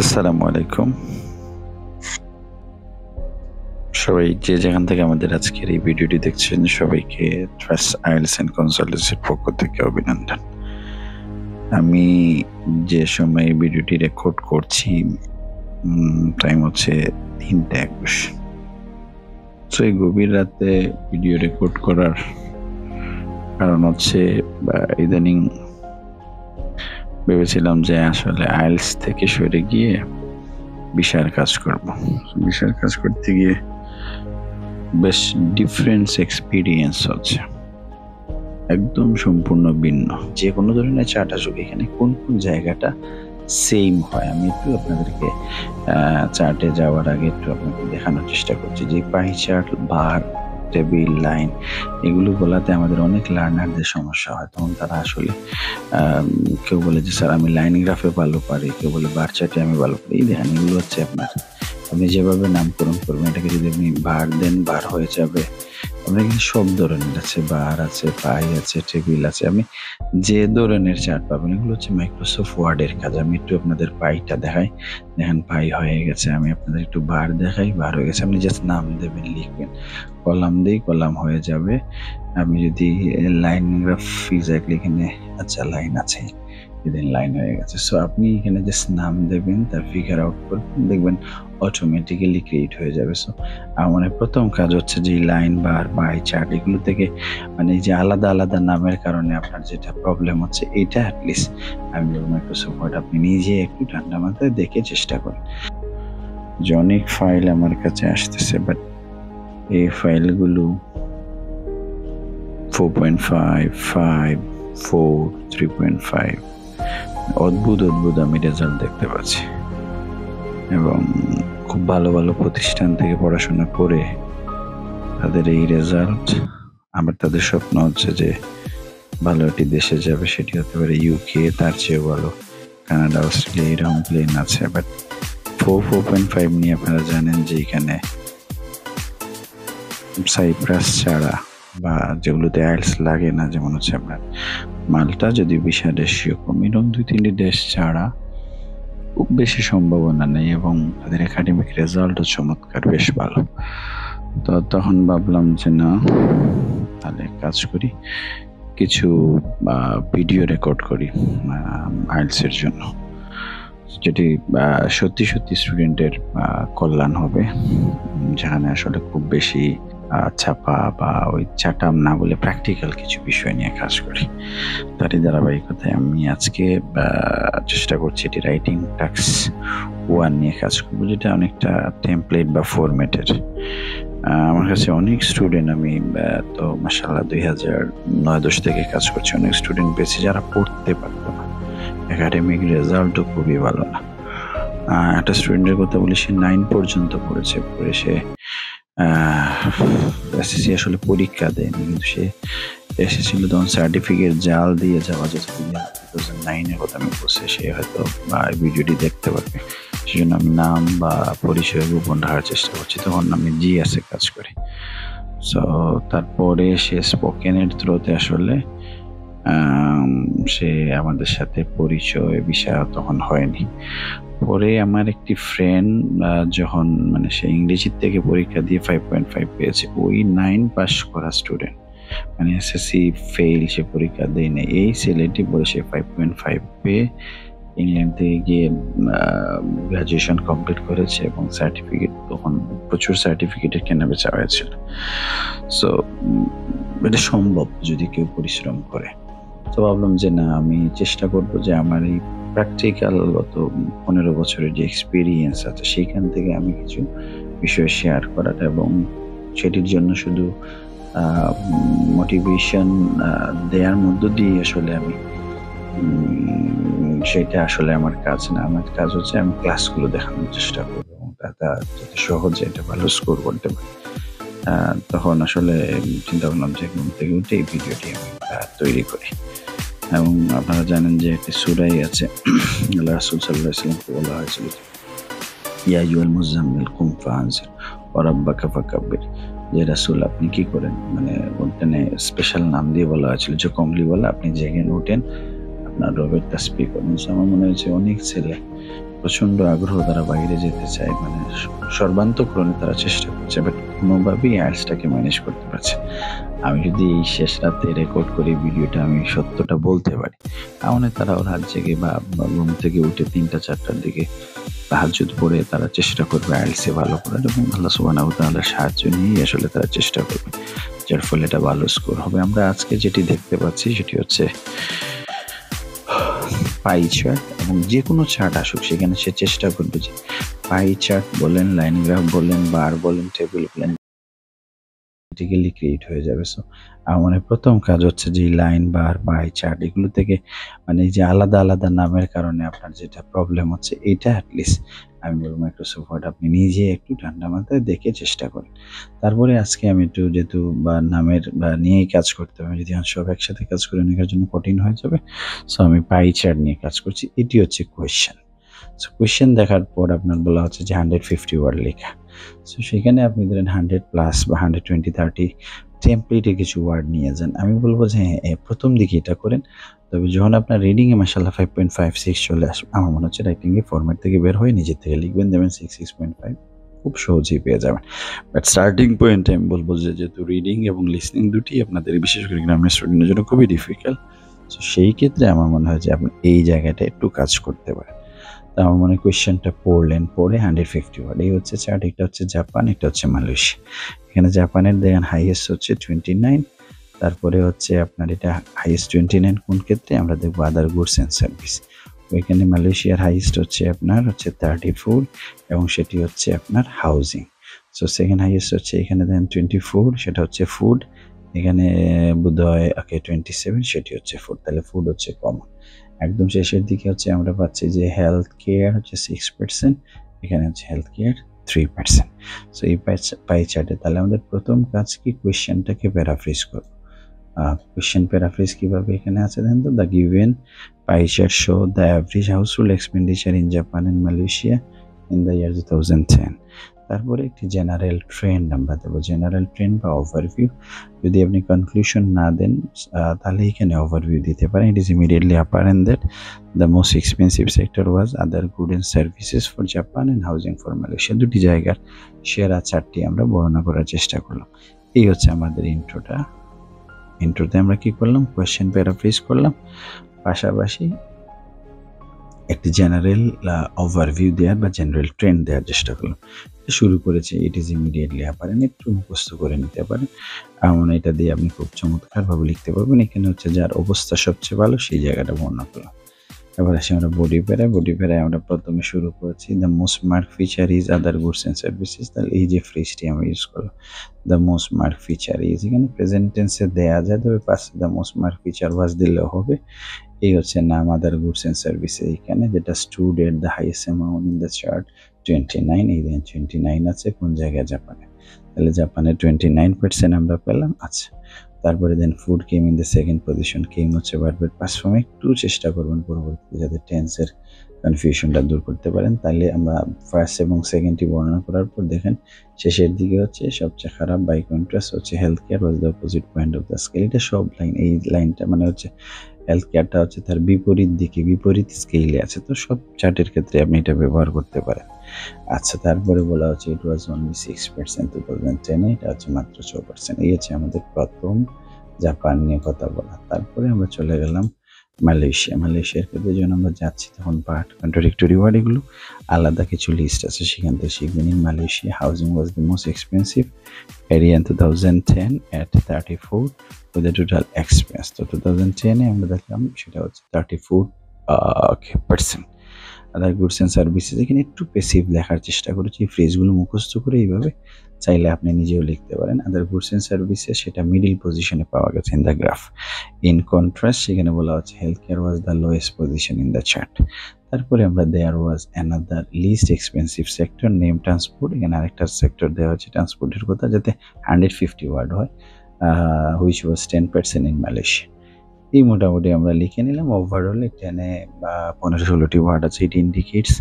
আসসালামু আলাইকুম। সবাই যে যেখান থেকে আমাদের আজকের এই ভিডিওটি দেখছেন সবাইকে ট্রাস্ট আইএলটিএস এন্ড কনসালটেন্সির পক্ষ থেকে অভিনন্দন। আমি যে সময় এই ভিডিওটি রেকর্ড করছি টাইম হচ্ছে 3:21। সো এই গভীর রাতে ভিডিও রেকর্ড করার কারণ হচ্ছে ইদানিং ভেবেছিলাম যে আসলে আইএলটিএস থেকে সরে গিয়ে ভিসার কাজ করব। ভিসার কাজ করতে গিয়ে বেশ ডিফারেন্স এক্সপিরিয়েন্স হচ্ছে, একদম সম্পূর্ণ ভিন্ন। যে কোনো ধরনের চার্ট আসুক, এখানে কোন কোন জায়গাটা সেম হয় আমি একটু আপনাদেরকে চার্টে যাওয়ার আগে একটু আপনাকে দেখানোর চেষ্টা করছি। যে পাই চার্ট, বার, টেবিল, লাইন, এগুলো বলাতে আমাদের অনেক লার্নারদের সমস্যা হয়। তখন তারা আসলে কেউ বলে যে স্যার আমি লাইন গ্রাফে ভালো পারি, কেউ বলে বার চার্টে আমি ভালো পারি। এই দেখেন, এগুলো হচ্ছে আপনার, আপনি যেভাবে নামকরণ করবেন এটাকে যদি আপনি বার দেন বার হয়ে যাবে। আপনার কিন্তু সব ধরনের আছে, বার আছে, পাই আছে, টেবিল আছে, আপনি যে ধরনের চার্ট পাবেন। এগুলো হচ্ছে মাইক্রোসফট ওয়ার্ডের কাজ। আমি একটু আপনাদের পাইটা দেখাই। দেখেন পাই হয়ে গেছে। আমি আপনাদের একটু বার দেখাই, বার হয়ে গেছে। আপনি জাস্ট নাম দেবেন, লিখবেন, কলাম দিই কলাম হয়ে যাবে। আমি যদি লাইন গ্রাফ এক্স্যাক্টলি এখানে, আচ্ছা লাইন আছে, লাইন হয়ে গেছে। সো আপনি এখানে জাস্ট নাম দেবেন, তার ফিগার আউট করবেন, দেখবেন অটোমেটিক্যালি ক্রিয়েট হয়ে যাবে। সো আমার প্রথম কাজ হচ্ছে যে লাইন, বার, পাই চার্ট এগুলো থেকে মানে যে আলাদা আলাদা নামের কারণে আপনার যেটা প্রবলেম হচ্ছে, এটা অ্যাটলিস্ট আমি বলবো মাইক্রোসফট ওয়ার্ড আপনি নিজে একটু ঠান্ডা মাথায় দেখে চেষ্টা করেন। যে অনেক ফাইল আমার কাছে আসতেছে, বাট এই ফাইলগুলো 4.5, 5, 4, 3.5 অদ্ভুত অদ্ভুত আমি রেজাল্ট দেখতে পাচ্ছি। এবং খুব ভালো ভালো প্রতিষ্ঠান থেকে পড়াশোনা করে তাদের এই রেজাল্ট। আবার তাদের স্বপ্ন হচ্ছে যে ভালো একটি দেশে যাবে, সেটি হতে পারে ইউকে, তার চেয়েও ভালো কানাডা, অস্ট্রেলিয়া, এরকম প্লেন আছে। বাট 4.5 নিয়ে আপনারা জানেন যে এখানে সাইপ্রাস ছাড়া বা যেগুলোতে আইএলটিএস লাগে না, যেমন হচ্ছে আপনার মাল্টা, যদি ভিসা রেশিও কম, এরকম 2-3টি দেশ ছাড়া খুব বেশি সম্ভাবনা নেই। এবং তাদের একাডেমিক রেজাল্টও চমৎকার, বেশ ভালো। তো তখন ভাবলাম যে না, তাহলে কাজ করি, কিছু ভিডিও রেকর্ড করি আইএলটিএস এর জন্য, যেটি সত্যি সত্যি স্টুডেন্টের কল্যাণ হবে, যেখানে আসলে খুব বেশি ছাপা বা ওই চাটাম না বলে প্র্যাকটিক্যাল কিছু বিষয় নিয়ে কাজ করি। তারই ধারাবাহিকতায় আমি আজকে চেষ্টা করছি এটি রাইটিং টাস্ক 1 নিয়ে কাজ করবো, যেটা অনেকটা টেমপ্লেট বা ফরম্যাটের। আমার কাছে অনেক স্টুডেন্ট, আমি তো মাশাআল্লাহ 2009-10 থেকে কাজ করছি, অনেক স্টুডেন্ট পেয়েছি যারা পড়তে পারতো না, একাডেমিক রেজাল্টও খুবই ভালো না। একটা স্টুডেন্টের কথা বলি, সে 9 পর্যন্ত পড়েছে, পড়ে সে এসএসসি আসলে পরীক্ষা দেয়নি, কিন্তু সে এসেছিল তখন সার্টিফিকেট জাল দিয়ে যাওয়া, যেটা 2009-এর কথা আমি বলছি। সে হয়তো ভিডিওটি দেখতে পারবে, সেজন্য আমি নাম বা পরিচয় গোপন রাখার চেষ্টা করছি। তখন আমি জিএসে কাজ করি। সো তারপরে সে স্পোকেনের থ্রুতে আসলে সে আমাদের সাথে পরিচয় বিষয় তখন হয়নি। পরে আমার একটি ফ্রেন্ড যখন মানে সে ইংরেজির থেকে পরীক্ষা দিয়ে 5.5 পেয়েছে, ওই 9 পাস করা স্টুডেন্ট, মানে এসএসসি ফেল, সে পরীক্ষা দেয়নি, এই ছেলেটি পরে সে 5.5 পেয়ে ইংল্যান্ড থেকে গিয়ে গ্রাজুয়েশন কমপ্লিট করেছে এবং সার্টিফিকেট, তখন প্রচুর সার্টিফিকেটের কেনাবেচা হয়েছিল। সো এটা সম্ভব যদি কেউ পরিশ্রম করে। তো ভাবলাম যে না, আমি চেষ্টা করব যে আমার এই প্র্যাকটিক্যাল গত 15 বছরের যে এক্সপিরিয়েন্স আছে সেইখান থেকে আমি কিছু বিষয় শেয়ার করাটা, এবং সেটির জন্য শুধু মোটিভেশন দেওয়ার মধ্য দিয়ে আসলে আমি সেটা আসলে আমার কাজ না। আমার কাজ হচ্ছে আমি ক্লাসগুলো দেখানোর চেষ্টা করবো এবং যাতে সহজে এটা ভালো স্কোর করতে পারি। তখন আসলে চিন্তা করলাম যে ঘুম থেকে উঠে এই ভিডিওটি আমি তৈরি করি। এবং আপনারা জানেন যে একটি সূরাই আছে, আল্লাহ রাসূল সাল্লাল্লাহু আলাইহি ওয়াসাল্লামকে বলা হয়েছিল ইয়া আইয়ুহাল মুযাম্মিল কুম ফাআনজির ওয়া রাব্বাকা ফাকাব্বির, যে রাসূল আপনি কি করেন, মানে ওখানে স্পেশাল নাম দিয়ে বলা হয়েছিল যে কমলি বলা, আপনি জেগে উঠেন, আপনার রবের তাসবিহ করেন। আমার মনে হয়েছে অনেক ছেলে প্রচন্ড আগ্রহ, তারা বাইরে যেতে চায়, মানে সর্বান্তকরণে তারা চেষ্টা করছে, বাট কোনোভাবেই আইএলটিএসটাকে ম্যানেজ করতে পারছে। আমি যদি এই শেষ রাতে রেকর্ড করি ভিডিওটা, আমি সত্যটা বলতে পারি, তাহলে তারাও রাত জেগে বা ঘুম থেকে উঠে 3টা-4টার দিকে তাহাজ্জুদ পড়ে তারা চেষ্টা করবে আইএলটিএসে ভালো করার, এবং আল্লাহ সুবহানাহু ওয়া তাআলার সাহায্য নিয়েই আসলে তারা চেষ্টা করবে, যার ফলে এটা ভালো স্কোর হবে। আমরা আজকে যেটি দেখতে পাচ্ছি সেটি হচ্ছে পাই চার্ট, এবং যে কোনো চার্ট আসুক সেখানে সে চেষ্টা করবে যে পাই চার্ট বলেন, লাইন গ্রাফ বলেন, বার বলেন, টেবিল বলেন, অটোমেটিক্যালি ক্রিয়েট হয়ে যাবে। সো আমার প্রথম কাজ হচ্ছে যে লাইন, বার, পাই চার্ট এগুলো থেকে, মানে এই যে আলাদা আলাদা নামের কারণে আপনার যেটা প্রবলেম হচ্ছে, এটা অ্যাটলিস্ট আমি বলবো মাইক্রোসফট ওয়ার্ড আপনি নিজে একটু ঠান্ডা মাথায় দেখে চেষ্টা করেন। তারপরে আজকে আমি একটু যেহেতু বা নামের বা নিয়েই কাজ করতে হবে, যদি সব একসাথে কাজ করে নেওয়ার জন্য কঠিন হয়ে যাবে। সো আমি পাই চার্ট নিয়ে কাজ করছি। এটি হচ্ছে কোয়েশ্চেন। সো কোয়েশ্চেন দেখার পর আপনার বলা হচ্ছে যে 150 ওয়ার্ড লেখা। সো সেখানে আপনি ধরেন 100+ বা 120-30 টেমপ্লেটে কিছু ওয়ার্ড নিয়ে যান। আমি বলবো যে হ্যাঁ, প্রথম দিকে এটা করেন। তবে যখন আপনার রিডিংয়ে মাশাআল্লাহ 5.56 চলে আসবে, আমার মনে হচ্ছে রাইটিংয়ে ফরম্যাট থেকে বের হয়ে নিজের থেকে লিখবেন, দেবেন 6.5, খুব সহজেই পেয়ে যাবেন। বাট স্টার্টিং পয়েন্টে আমি বলবো যে যেহেতু রিডিং এবং লিসনিং দুটি আপনাদের বিশেষ করে গ্রামের স্টুডেন্টের জন্য খুবই ডিফিকাল্ট, সো সেই ক্ষেত্রে আমার মনে হয় যে আপনি এই জায়গাটা একটু কাজ করতে পারেন। তো আমার মনে হয় কোয়েশ্চেনটা পড়লেন, পড়ে 150 ওয়ার্ড, এই হচ্ছে চার্ট। এটা হচ্ছে জাপান, এটা হচ্ছে মালয়েশিয়া। এখানে জাপানের দেখেন হাইয়েস্ট হচ্ছে 29, তারপরে হচ্ছে আপনার এটা হাইয়েস্ট 29 কোন ক্ষেত্রে আমরা দেখবো আদার গুডস অ্যান্ড সার্ভিস। ওইখানে মালয়েশিয়ার হাইয়েস্ট হচ্ছে আপনার হচ্ছে 34, এবং সেটি হচ্ছে আপনার হাউজিং। সো সেকেন্ড হাইয়েস্ট হচ্ছে এখানে দেখেন 24, সেটা হচ্ছে ফুড। এখানে বোধহয় 27, সেটি হচ্ছে ফুড। তাহলে ফুড হচ্ছে কমন। একদম শেষের দিকে হচ্ছে আমরা পাচ্ছি যে হেলথ কেয়ার হচ্ছে 6%, এখানে হচ্ছে হেলথ কেয়ার 3%। সো এই পাই চার্টে তাহলে আমাদের প্রথম কাজ কি, কোয়েশ্চেনটাকে প্যারাফ্রেজ করব। কোয়েশ্চেন প্যারাফ্রেজ কিভাবে এখানে আছে দেখেন তো, the given pie chart show the average household expenditure in Japan and Malaysia in the year 2010। তারপরে একটি জেনারেল ট্রেন্ড আমরা দেবো, জেনারেল ট্রেন্ড বা ওভারভিউ। যদি আপনি কনক্লুশন না দেন তাহলে এখানে ওভারভিউ দিতে পারেন। It is immediately apparent that the most expensive sector was other good and services for Japan and housing for Malaysia. দুটি জায়গার সেরা চারটি আমরা বর্ণনা করার চেষ্টা করলাম। এই হচ্ছে আমাদের ইন্ট্রোটা। ইন্ট্রোতে আমরা কি করলাম, কোয়েশ্চেন প্যারাফ্রেজ করলাম, পাশাপাশি একটি জেনারেল ওভারভিউ দেওয়ার বা জেনারেল ট্রেন্ড দেওয়ার চেষ্টা করলাম। শুরু করেছে ইট ইজ ইমিডিয়েটলি অ্যাপারেন্ট, একটু মুখস্থ করে নিতে পারেন, এমন এটা দিয়ে আপনি খুব চমৎকারভাবে লিখতে পারবেন। এখানে হচ্ছে যার অবস্থা সবচেয়ে ভালো সেই জায়গাটা বর্ণনা করলাম। এবার আসি আমরা বডি প্যারায়। বডি প্যারায় আমরা প্রথমে শুরু করেছি the most mark feature is other goods and services. তাহলে এই যে ফ্রেজটি আমরা ইউজ করলাম, the most mark feature is, এখানে প্রেজেন্ট টেন্সে দেওয়া যায়, তবে পাশে দ্য মোস্ট মার্ক ফিচার ওয়াজ দিলেও হবে। এই হচ্ছে নাম আদার গুডস অ্যান্ড সার্ভিসে, এখানে যেটা stood at the highest amount in the chart 29, এই দেখেন 29 আছে কোন জায়গায়, জাপানে। তাহলে জাপানে 29% আমরা পেলাম। আচ্ছা, তারপরে then food came in the second position, came হচ্ছে ভার্বের পাস্ট ফর্মে। একটু চেষ্টা করবেন পরবর্তীতে যাতে টেন্সের কনফিউশনটা দূর করতে পারেন। তাহলে আমরা ফার্স্ট এবং সেকেন্ডটি বর্ণনা করার পর দেখেন শেষের দিকে হচ্ছে সবচেয়ে খারাপ বাই কন্ট্রাস্ট হচ্ছে health care was the opposite point of the scale. এটা সব লাইন, এই লাইনটা মানে হচ্ছে হেলথ কেয়ারটা হচ্ছে তার বিপরীত দিকে, বিপরীত স্কেলে আছে। তো সব চার্টের ক্ষেত্রে আপনি এটা ব্যবহার করতে পারেন। আচ্ছা, তারপরে বলা হচ্ছে ইট ওয়াজ অনলি 6% 2010, এটা হচ্ছে মাত্র 6%। এই হচ্ছে আমাদের প্রথম জাপান নিয়ে কথা বলা। তারপরে আমরা চলে গেলাম মালয়েশিয়া। মালয়েশিয়ার ক্ষেত্রে যখন আমরা যাচ্ছি তখন পার্ট, কন্ট্রাডিক্টরি ওয়ার্ড এগুলো আলাদা কিছু লিস্ট আছে, সেখান থেকে শিখবেন। In Malaysia housing was the most expensive area in 2010 at 34 with the total expense। তো 2010-এ আমরা দেখলাম সেটা হচ্ছে 34%। আদার গুডস অ্যান্ড সার্ভিসেস, এখানে একটু প্যাসিভ লেখার চেষ্টা করেছি, ফ্রেজগুলো মুখস্থ করে এইভাবে চাইলে আপনি নিজেও লিখতে পারেন। আদার গুডস অ্যান্ড সার্ভিসেস সেটা মিডিল পজিশনে পাওয়া গেছে in the graph. In contrast সেখানে বলা হচ্ছে health care was the lowest position in the chart. তারপরে আমরা there was another least expensive sector name transport, এখানে আরেকটা সেক্টর দেওয়া হচ্ছে ট্রান্সপোর্টের কথা, যাতে 150 ওয়ার্ড হয়, হুইচ ওয়াজ 10% ইন মালয়েশিয়া। এই মোটামুটি আমরা লিখে নিলাম। ওভারঅল এখানে 15-16টি ওয়ার্ড আছে। It indicates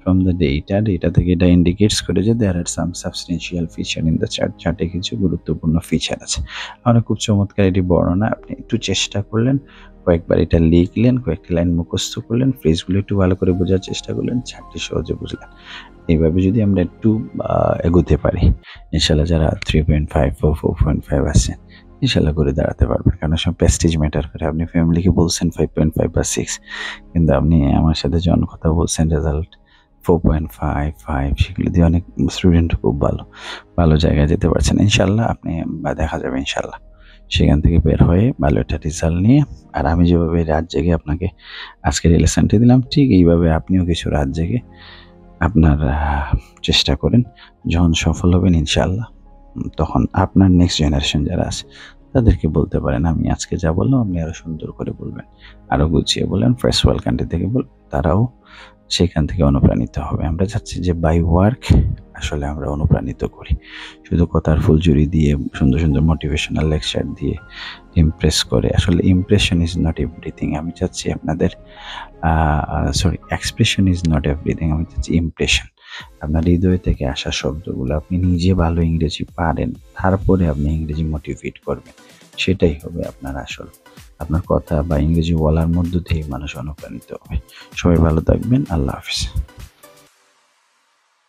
from the data থেকে এটা ইন্ডিকেটস করে যে there are some substantial feature in the chart. চার্টে কিছু গুরুত্বপূর্ণ ফিচার আছে। আমরা খুব চমৎকার এটি বর্ণনা, আপনি একটু চেষ্টা করলেন, কয়েকবার এটা লিখলেন, কয়েকটি লাইন মুখস্থ করলেন, ফ্রেজগুলো একটু ভালো করে বোঝার চেষ্টা করলেন, চার্টটি সহজে বুঝলেন। এইভাবে যদি আমরা একটু এগোতে পারি, ইনশাল্লাহ যারা 3.5 ও 4.5 আছেন ইনশাল্লাহ করে দাঁড়াতে পারবেন। কারণ সব প্রেস্টিজ ম্যাটার করে। আপনি ফ্যামিলিকে বলছেন 5.5 বা 6, কিন্তু আপনি আমার সাথে যখন কথা বলছেন রেজাল্ট 4.5, 5, সেগুলো দিয়ে অনেক স্টুডেন্ট খুব ভালো জায়গায় যেতে পারছেন ইনশাল্লাহ। আপনি দেখা যাবে ইনশাল্লাহ সেখান থেকে বের হয়ে ভালো একটা রেজাল্ট নিয়ে। আর আমি যেভাবে রাত জেগে আপনাকে আজকে রিলেশনটি দিলাম, ঠিক এইভাবে আপনিও কিছু রাত জেগে আপনার চেষ্টা করেন। যখন সফল হবেন ইনশাল্লাহ, তখন আপনার নেক্সট জেনারেশন যারা আছে তাদেরকে বলতে পারেন আমি আজকে যা বললাম আপনি আরো সুন্দর করে বলবেন, আরো গুছিয়ে বলেন, ফার্স্ট ওয়ার্ল্ড কান্ট্রি থেকে তারাও সেখান থেকে অনুপ্রাণিত হবে। আমরা চাচ্ছি যে বাই ওয়ার্ক আসলে আমরা অনুপ্রাণিত করি, শুধু কথার ফুলঝুরি দিয়ে সুন্দর সুন্দর মোটিভেশনাল লেকচার দিয়ে ইমপ্রেস করে। আসলে ইমপ্রেশন ইজ নট এভরিথিং। আমি চাচ্ছি আপনাদের এক্সপ্রেশন ইজ নট এভরিথিং। আমি চাচ্ছি ইমপ্রেশন, আপনার হৃদয় থেকে আসা শব্দগুলো, আপনি নিজে ভালো ইংরেজি পারেন, তারপরে আপনি ইংরেজি মোটিভেট করবেন, সেটাই হবে আপনার আসল। আপনার কথা বা ইংরেজি বলার মধ্য থেকে মানুষ অনুপ্রাণিত হবে। সবাই ভালো থাকবেন। আল্লাহ হাফিজ।